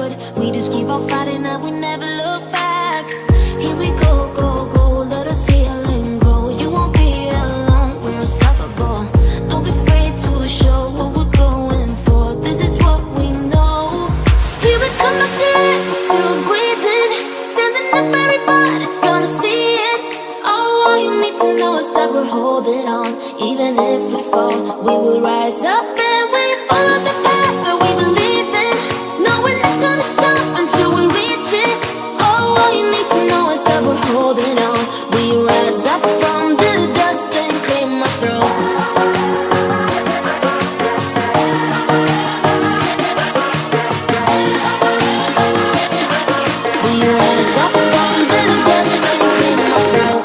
good. We just keep on fighting and we never look back. Here we go, go, go, let us heal and grow. You won't be alone, we're unstoppable. Don't be afraid to show what we're going for. This is what we know. Here we come back to life, we're still breathing. Standing up, everybody's gonna see it. Oh, all you need to know is that we're holding on. Even if we fall, we will rise up and we follow the path that we believe in. No, we're not gonna stop until we reach it. Oh, all you need to know is that we're holding on. We rise up from the dust and claim our throne. We rise up from the dust and claim our throne.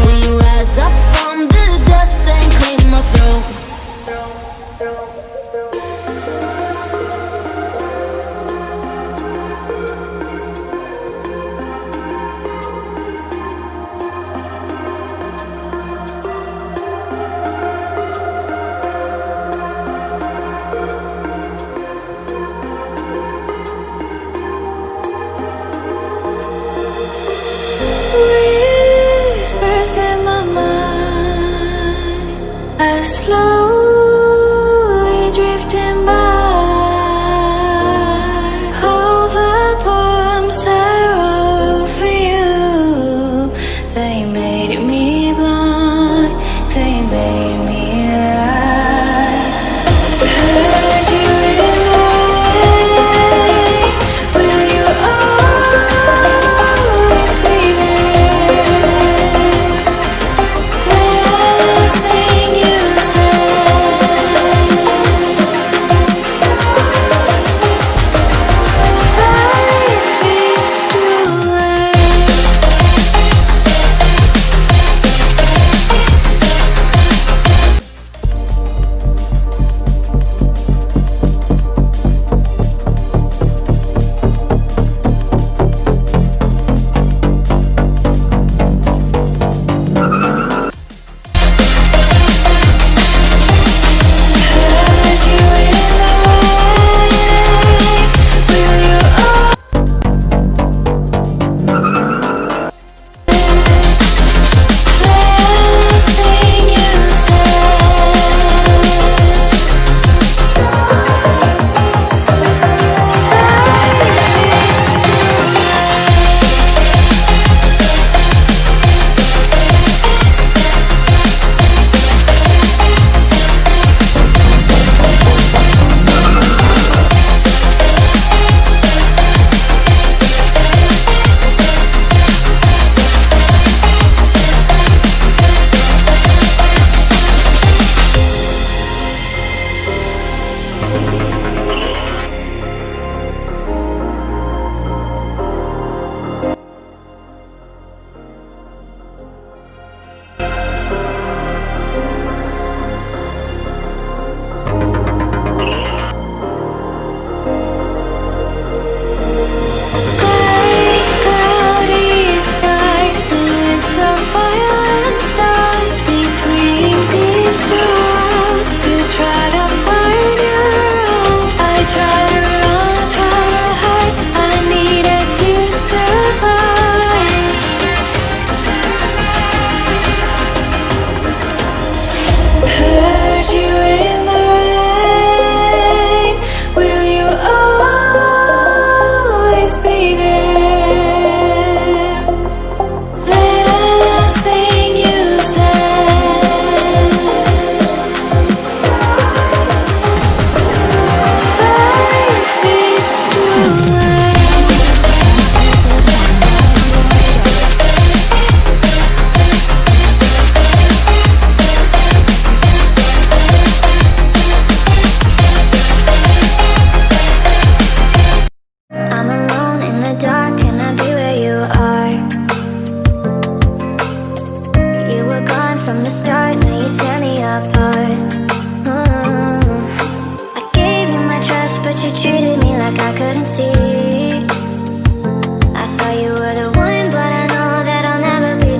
We rise up from the dust and claim our throne. Whispers in my mind, I slowly drifting by. All the poems I wrote for you, they made me blind, they made me lie. Heard you in the rain, will you always be there? Last thing you said from the start, now you tear me apart.